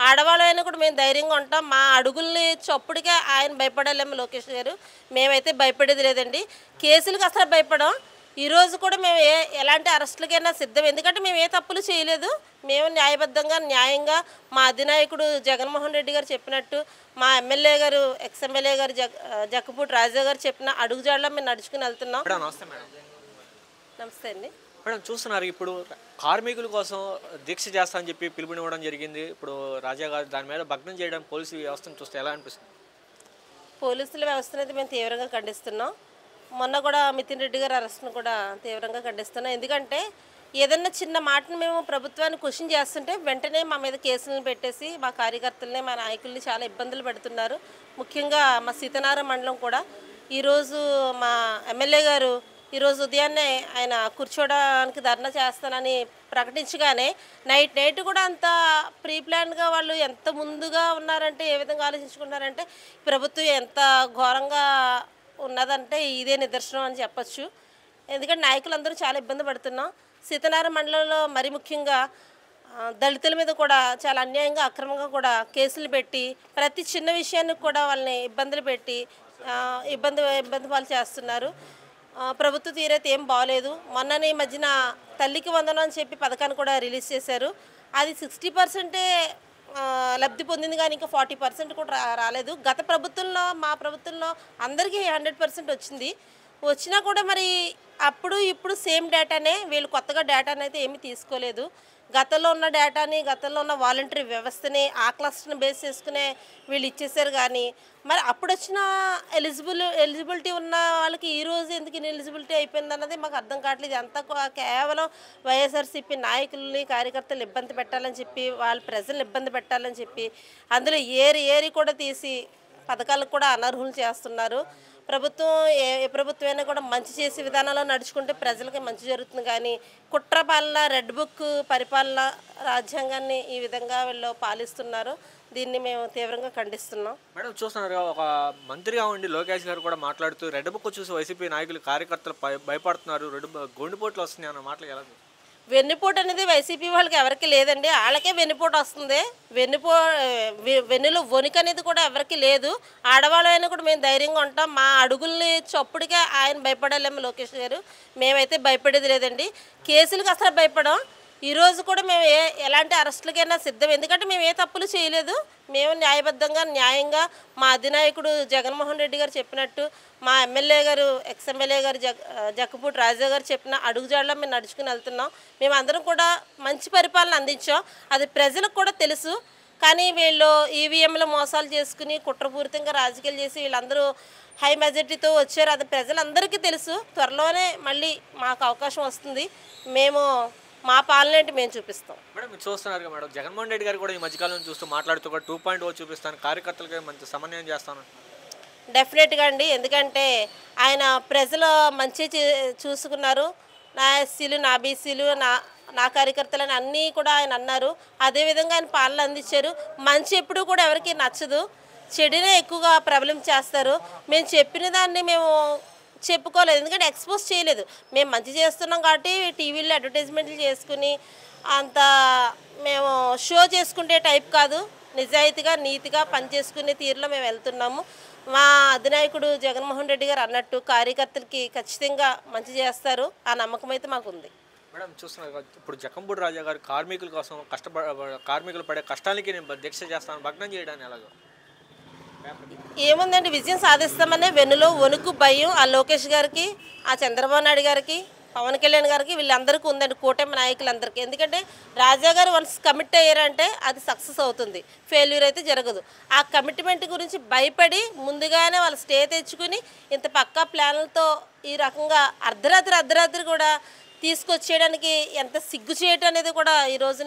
ఆడవాళ్ళైనా కూడా మేము ధైర్యంగా ఉంటాం. మా అడుగుల్ని చప్పుడుగా ఆయన భయపడాలేమో లోకేష్ గారు. మేమైతే భయపడేది లేదండి. కేసులకు అసలు భయపడం. ఈరోజు కూడా మేము ఎలాంటి అరెస్టులకైనా సిద్ధం. ఎందుకంటే మేము ఏ తప్పులు చేయలేదు. మేము న్యాయబద్ధంగా, న్యాయంగా మా అధినాయకుడు జగన్మోహన్ రెడ్డి గారు చెప్పినట్టు, మా ఎమ్మెల్యే గారు, ఎక్స్ ఎమ్మెల్యే గారు జక్కపూడి రాజా గారు చెప్పిన అడుగుజాడలో మేము నడుచుకుని వెళ్తున్నాం. నమస్తే మేడం. నమస్తే అండి. మేడం చూస్తున్నారు ఇప్పుడు కార్మికుల కోసం దీక్ష చేస్తా అని చెప్పి పిలుపునివ్వడం జరిగింది. ఇప్పుడు రాజా గారు దాని మీద భగ్నం చేయడం పోలీసు వ్యవస్థను చూస్తే ఎలా అనిపిస్తుంది? పోలీసుల వ్యవస్థను అయితే మేము తీవ్రంగా ఖండిస్తున్నాం. మొన్న కూడా మితిన్ రెడ్డి గారి అరెస్ట్ను కూడా తీవ్రంగా ఖండిస్తున్నాం. ఎందుకంటే ఏదన్నా చిన్న మాటను మేము ప్రభుత్వాన్ని క్వశ్చన్ చేస్తుంటే వెంటనే మా మీద కేసులను పెట్టేసి మా కార్యకర్తలని, మా నాయకుల్ని చాలా ఇబ్బందులు పెడుతున్నారు. ముఖ్యంగా మా సీతనారాయణ మండలం కూడా ఈరోజు మా ఎమ్మెల్యే గారు ఈరోజు ఉదయాన్నే ఆయన కూర్చోడానికి ధర్నా చేస్తానని ప్రకటించగానే నైట్ కూడా అంత ప్రీ ప్లాన్గా వాళ్ళు ఎంత ముందుగా ఉన్నారంటే, ఏ విధంగా ఆలోచించుకున్నారంటే ప్రభుత్వం ఎంత ఘోరంగా ఉన్నదంటే ఇదే నిదర్శనం అని చెప్పచ్చు. ఎందుకంటే నాయకులందరూ చాలా ఇబ్బంది పడుతున్నాం. సీతనారాయణ మండలంలో మరి ముఖ్యంగా దళితుల మీద కూడా చాలా అన్యాయంగా, అక్రమంగా కూడా కేసులు పెట్టి ప్రతి చిన్న విషయానికి కూడా వాళ్ళని ఇబ్బందులు పెట్టి ఇబ్బంది పాలు చేస్తున్నారు. ప్రభుత్వ తీరైతే ఏం బాగలేదు. మొన్ననే ఈ మధ్యన తల్లికి వందనం అని చెప్పి పథకాన్ని కూడా రిలీజ్ చేశారు. అది 60% లబ్ధి పొందింది, కానీ ఇంకా 40% కూడా రాలేదు. గత ప్రభుత్వంలో, మా ప్రభుత్వంలో అందరికీ 100% వచ్చింది. వచ్చినా కూడా మరి అప్పుడు ఇప్పుడు సేమ్ డేటానే, వీళ్ళు కొత్తగా డేటాని అయితే ఏమీ తీసుకోలేదు. గతంలో ఉన్న డేటాని, గతంలో ఉన్న వాలంటరీ వ్యవస్థని, ఆ క్లస్టర్ని బేస్ చేసుకునే వీళ్ళు ఇచ్చేసారు. కానీ మరి అప్పుడు వచ్చిన ఎలిజిబిలిటీ ఉన్న వాళ్ళకి ఈరోజు ఎందుకు ఎలిజిబిలిటీ అయిపోయింది అన్నది మాకు అర్థం కావట్లేదు. అంతా కేవలం వైఎస్ఆర్సీపీ నాయకుల్ని, కార్యకర్తలు ఇబ్బంది పెట్టాలని చెప్పి, వాళ్ళ ప్రజలను ఇబ్బంది పెట్టాలని చెప్పి అందులో ఏరి కూడా తీసి పథకాలకు కూడా అనర్హులు చేస్తున్నారు. ప్రభుత్వం ఏ ప్రభుత్వమైనా కూడా మంచి చేసే విధానంలో నడుచుకుంటే ప్రజలకి మంచి జరుగుతుంది. కానీ కుట్ర పాలన, రెడ్ బుక్ పరిపాలన, రాజ్యాంగాన్ని ఈ విధంగా వీళ్ళు పాలిస్తున్నారు. దీన్ని మేము తీవ్రంగా ఖండిస్తున్నాం. మేడం చూస్తున్నారు, ఒక మంత్రిగా ఉండి లోకేష్ గారు కూడా మాట్లాడుతూ రెడ్ బుక్ చూసి వైసీపీ నాయకులు, కార్యకర్తలు భయపడుతున్నారు, గుండెపోట్లు వస్తున్నాయి అన్న మాటలు ఎలా? వెన్నుపోటు అనేది వైసీపీ వాళ్ళకి ఎవరికి లేదండి. వాళ్ళకే వెన్నుపోటు వస్తుంది. వెన్నులో వణుకు అనేది కూడా ఎవరికి లేదు. ఆడవాళ్ళైనా కూడా మేము ధైర్యంగా ఉంటాం. మా అడుగుల్ని చప్పుడుగా ఆయన భయపడాలేమో లోకేష్ గారు. మేమైతే భయపడేది లేదండి. కేసులకు అసలు భయపడం. ఈరోజు కూడా మేము ఎలాంటి అరెస్టులకైనా సిద్ధం. ఎందుకంటే మేము ఏ తప్పులు చేయలేదు. మేము న్యాయబద్ధంగా, న్యాయంగా మా అధినాయకుడు జగన్మోహన్ రెడ్డి గారు చెప్పినట్టు, మా ఎమ్మెల్యే గారు, ఎక్స్ ఎమ్మెల్యే గారు జక్కపూడి రాజా గారు చెప్పిన అడుగుజాడలో మేము నడుచుకుని వెళ్తున్నాం. మేము అందరం కూడా మంచి పరిపాలన అందించాం. అది ప్రజలకు కూడా తెలుసు. కానీ వీళ్ళు ఈవీఎంలో మోసాలు చేసుకుని కుట్రపూరితంగా రాజకీయాలు చేసి వీళ్ళందరూ హై మెజారిటీతో వచ్చారు. అది ప్రజలందరికీ తెలుసు. త్వరలోనే మళ్ళీ మాకు అవకాశం వస్తుంది. మేము మా పాలన ఏంటి మేము చూపిస్తాం. మేడం మీరు చూస్తున్నారు మేడం, జగన్మోహన్ రెడ్డి గారు కూడా ఈ మధ్యకాలం చూస్తూ మాట్లాడుతూ కూడా 2.0 చూపిస్తాను, కార్యకర్తలకి మంచి సమన్వయం చేస్తాను. డెఫినెట్గా అండి. ఎందుకంటే ఆయన ప్రజలు మంచి చూసుకున్నారు. నా ఎస్సీలు, నా బీసీలు, నా కార్యకర్తలని అన్నీ కూడా ఆయన అన్నారు. అదేవిధంగా ఆయన పాలన అందించారు. మంచి ఎప్పుడు కూడా ఎవరికి నచ్చదు, చెడునే ఎక్కువగా ప్రబలం చేస్తారు. మేము చెప్పిన దాన్ని మేము చెప్పుకోలేదు, ఎందుకంటే ఎక్స్పోజ్ చేయలేదు. మేము మంచి చేస్తున్నాం కాబట్టి టీవీలో అడ్వర్టైజ్మెంట్లు చేసుకుని అంత మేము షో చేసుకునే టైప్ కాదు. నిజాయితీగా, నీతిగా పనిచేసుకునే తీరులో మేము వెళ్తున్నాము. మా అధినాయకుడు జగన్మోహన్ రెడ్డి గారు అన్నట్టు కార్యకర్తలకి ఖచ్చితంగా మంచి చేస్తారు. ఆ నమ్మకం అయితే మాకుంది. మేడం చూస్తున్నారు, ఇప్పుడు జక్కంపూడి రాజా గారు కార్మికుల కోసం కార్మికులు పడే కష్టానికి నేను దీక్ష చేస్తాను, భగ్నం చేయడానికి ఎలాగో ఏముందండి, విజయం సాధిస్తామనే వెన్నులో వణుకు, భయం ఆ లోకేష్ గారికి, ఆ చంద్రబాబు నాయుడు గారికి, పవన్ కళ్యాణ్ గారికి, వీళ్ళందరికీ ఉందండి, కూటమి నాయకులందరికీ. ఎందుకంటే రాజా గారు వన్స్ కమిట్ అయ్యారంటే అది సక్సెస్ అవుతుంది, ఫెయిల్యూర్ అయితే జరగదు. ఆ కమిట్మెంట్ గురించి భయపడి ముందుగానే వాళ్ళు స్టే తెచ్చుకుని ఇంత పక్కా ప్లాన్లతో ఈ రకంగా అర్ధరాత్రి కూడా తీసుకొచ్చేయడానికి ఎంత సిగ్గు చేయటం అనేది కూడా ఈరోజు